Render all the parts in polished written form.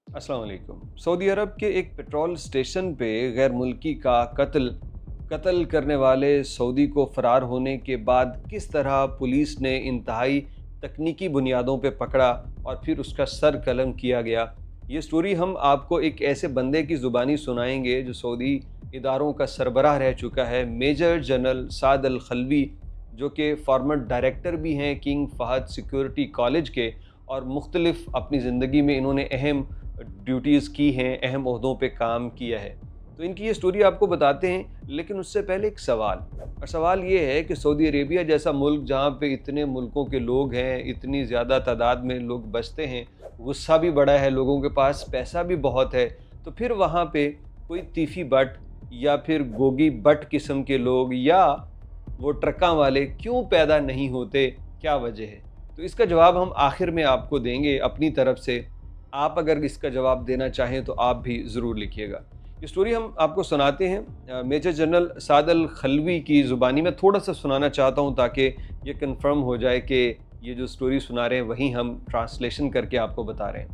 अस्सलाम वालेकुम। सऊदी अरब के एक पेट्रोल स्टेशन पे गैर मुल्की का कत्ल करने वाले सऊदी को फ़रार होने के बाद किस तरह पुलिस ने इंतहाई तकनीकी बुनियादों पे पकड़ा और फिर उसका सर कलम किया गया, ये स्टोरी हम आपको एक ऐसे बंदे की ज़ुबानी सुनाएंगे जो सऊदी इदारों का सरबराह रह चुका है, मेजर जनरल साद अल खलवी, जो कि फॉर्मर डायरेक्टर भी हैं किंग फ़हद सिक्योरिटी कॉलेज के, और मुख्तलिफ अपनी ज़िंदगी में इन्होंने अहम ड्यूटीज़ की हैं, अहम ओहदों पे काम किया है। तो इनकी ये स्टोरी आपको बताते हैं, लेकिन उससे पहले एक सवाल, और सवाल ये है कि सऊदी अरेबिया जैसा मुल्क जहाँ पे इतने मुल्कों के लोग हैं, इतनी ज़्यादा तादाद में लोग बसते हैं, गुस्सा भी बड़ा है, लोगों के पास पैसा भी बहुत है, तो फिर वहाँ पे कोई तीफ़ी बट या फिर गोगी बट किस्म के लोग या वो ट्रकों वाले क्यों पैदा नहीं होते, क्या वजह है? तो इसका जवाब हम आखिर में आपको देंगे अपनी तरफ से। आप अगर इसका जवाब देना चाहें तो आप भी ज़रूर लिखिएगा। ये स्टोरी हम आपको सुनाते हैं मेजर जनरल साद अल खलवी की ज़ुबानी में थोड़ा सा सुनाना चाहता हूँ ताकि ये कंफर्म हो जाए कि ये जो स्टोरी सुना रहे हैं वही हम ट्रांसलेशन करके आपको बता रहे हैं।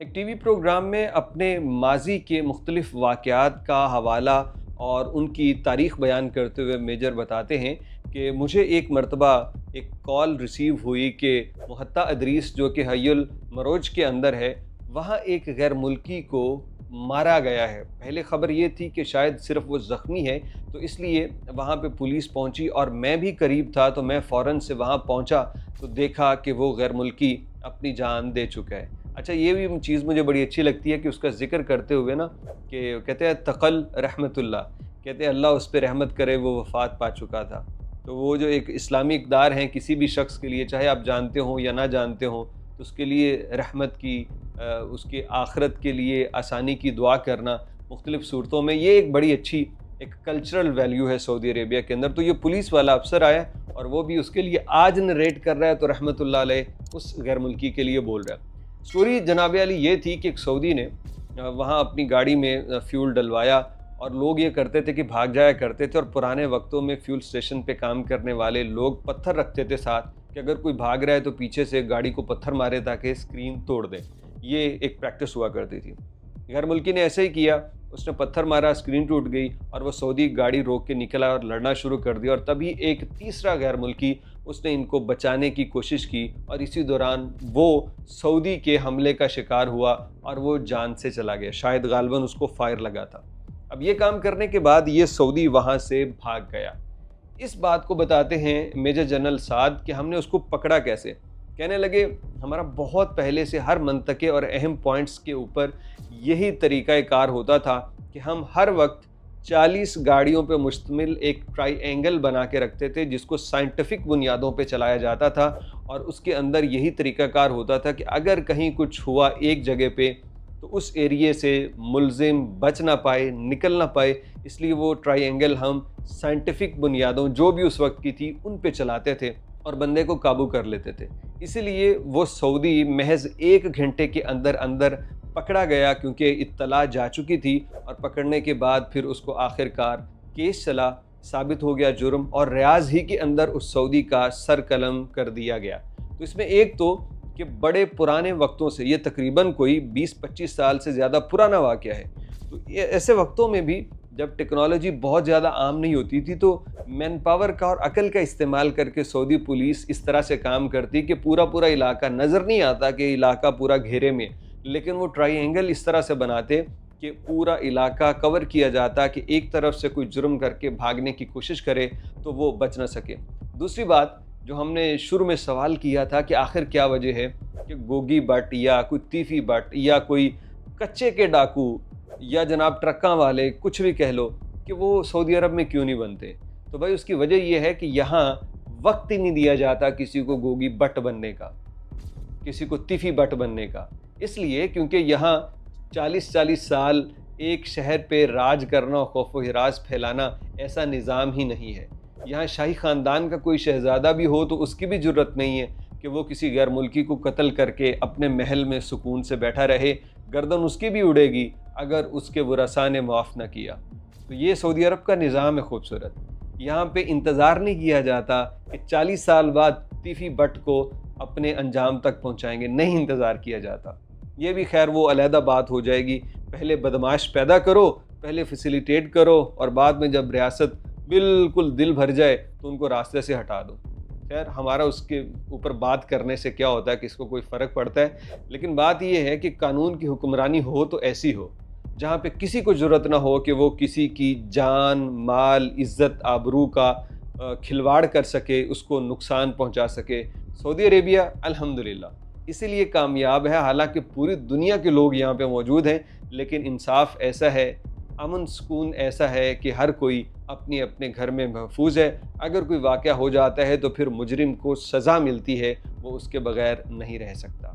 एक टीवी प्रोग्राम में अपने माजी के मुख्तलिफ वाक़यात का हवाला और उनकी तारीख़ बयान करते हुए मेजर बताते हैं कि मुझे एक मरतबा एक कॉल रिसीव हुई कि मुहत्ता अदरीस जो कि हय्युल मरोज के अंदर है, वहाँ एक गैर मुल्की को मारा गया है। पहले ख़बर ये थी कि शायद सिर्फ वो ज़ख्मी है, तो इसलिए वहाँ पे पुलिस पहुँची और मैं भी करीब था, तो मैं फ़ौरन से वहाँ पहुँचा तो देखा कि वो गैर मुल्की अपनी जान दे चुका है। अच्छा, ये भी चीज़ मुझे बड़ी अच्छी लगती है कि उसका ज़िक्र करते हुए ना, कि कहते हैं तक़ल रहमतुल्लाह, कहते हैं अल्लाह उस पर रहमत करे, वो वफ़ात पा चुका था। तो वो जो एक इस्लामी इक़दार हैं किसी भी शख्स के लिए, चाहे आप जानते हों या ना जानते हों, तो उसके लिए रहमत की, उसके आखिरत के लिए आसानी की दुआ करना मुख्तलिफ़ सूरतों में, ये एक बड़ी अच्छी एक कल्चरल वैल्यू है सऊदी अरेबिया के अंदर। तो ये पुलिस वाला अफसर आया और वो भी उसके लिए आज नरेट कर रहा है, तो रहमतुल्लाह अलैह उस गैर मुल्की के लिए बोल रहा है। स्टोरी जनाब अली ये थी कि एक सऊदी ने वहाँ अपनी गाड़ी में फ्यूल डलवाया, और लोग ये करते थे कि भाग जाया करते थे, और पुराने वक्तों में फ्यूल स्टेशन पे काम करने वाले लोग पत्थर रखते थे साथ, कि अगर कोई भाग रहा है तो पीछे से गाड़ी को पत्थर मारे ताकि स्क्रीन तोड़ दे। ये एक प्रैक्टिस हुआ करती थी। गैर मुल्की ने ऐसे ही किया, उसने पत्थर मारा, स्क्रीन टूट गई और वो सऊदी गाड़ी रोक के निकला और लड़ना शुरू कर दिया, और तभी एक तीसरा गैर मुल्की उसने इनको बचाने की कोशिश की, और इसी दौरान वो सऊदी के हमले का शिकार हुआ और वो जान से चला गया। शायद गालिबन उसको फायर लगा था। अब ये काम करने के बाद ये सऊदी वहाँ से भाग गया। इस बात को बताते हैं मेजर जनरल साद कि हमने उसको पकड़ा कैसे। कहने लगे, हमारा बहुत पहले से हर मंतके और अहम पॉइंट्स के ऊपर यही तरीक़ाकार होता था कि हम हर वक्त 40 गाड़ियों पे मुश्तमिल एक ट्राइएंगल बना के रखते थे, जिसको साइंटिफिक बुनियादों पे चलाया जाता था, और उसके अंदर यही तरीक़ाकार होता था कि अगर कहीं कुछ हुआ एक जगह पे तो उस एरिए से मुल्ज़िम बच ना पाए, निकल ना पाए, इसलिए वो ट्राइएंगल हम साइंटिफिक बुनियादों जो भी उस वक्त की थी उन पे चलाते थे और बंदे को काबू कर लेते थे। इसीलिए वो सऊदी महज 1 घंटे के अंदर अंदर पकड़ा गया, क्योंकि इत्तला जा चुकी थी, और पकड़ने के बाद फिर उसको आखिरकार केस चला, साबित हो गया जुर्म, और रियाज ही के अंदर उस सऊदी का सर कलम कर दिया गया। तो इसमें एक तो कि बड़े पुराने वक्तों से, ये तकरीबन कोई 20-25 साल से ज़्यादा पुराना वाक़या है, तो ये ऐसे वक्तों में भी जब टेक्नोलॉजी बहुत ज़्यादा आम नहीं होती थी, तो मैन पावर का और अकल का इस्तेमाल करके सऊदी पुलिस इस तरह से काम करती कि पूरा पूरा इलाका नज़र नहीं आता कि इलाका पूरा घेरे में, लेकिन वो ट्राइएंगल इस तरह से बनाते कि पूरा इलाका कवर किया जाता कि एक तरफ से कोई जुर्म करके भागने की कोशिश करे तो वो बच ना सके। दूसरी बात जो हमने शुरू में सवाल किया था कि आखिर क्या वजह है कि गोगी बट या कोई तीफ़ी बट या कोई कच्चे के डाकू या जनाब ट्रकों वाले, कुछ भी कह लो, कि वो सऊदी अरब में क्यों नहीं बनते। तो भाई उसकी वजह यह है कि यहाँ वक्त ही नहीं दिया जाता किसी को गोगी बट बनने का, किसी को तीफ़ी बट बनने का, इसलिए क्योंकि यहाँ 40-40 साल एक शहर पे राज करना और खौफ व हिरास फैलाना ऐसा निज़ाम ही नहीं है। यहाँ शाही ख़ानदान का कोई शहज़ादा भी हो तो उसकी भी ज़रूरत नहीं है कि वो किसी गैर मुल्की को कत्ल करके अपने महल में सुकून से बैठा रहे, गर्दन उसकी भी उड़ेगी अगर उसके वरसा ने माफ़ न किया। तो ये सऊदी अरब का निज़ाम है खूबसूरत। यहाँ पे इंतज़ार नहीं किया जाता कि 40 साल बाद तीफ़ी बट को अपने अंजाम तक पहुँचाएंगे, नहीं इंतज़ार किया जाता। ये भी खैर वो अलहदा बात हो जाएगी। पहले बदमाश पैदा करो, पहले फैसिलिटेट करो और बाद में जब रियासत बिल्कुल दिल भर जाए तो उनको रास्ते से हटा दो। खैर हमारा उसके ऊपर बात करने से क्या होता है, किसको कोई फ़र्क पड़ता है। लेकिन बात यह है कि कानून की हुक्मरानी हो तो ऐसी हो जहाँ पे किसी को ज़रूरत ना हो कि वो किसी की जान, माल, इज़्ज़त, आबरू का खिलवाड़ कर सके, उसको नुकसान पहुँचा सके। सऊदी अरेबिया अल्हम्दुलिल्लाह इसीलिए कामयाब है, हालांकि पूरी दुनिया के लोग यहाँ पे मौजूद हैं, लेकिन इंसाफ ऐसा है, अमन सुकून ऐसा है कि हर कोई अपने अपने घर में महफूज है। अगर कोई वाक़या हो जाता है तो फिर मुजरिम को सज़ा मिलती है, वो उसके बगैर नहीं रह सकता।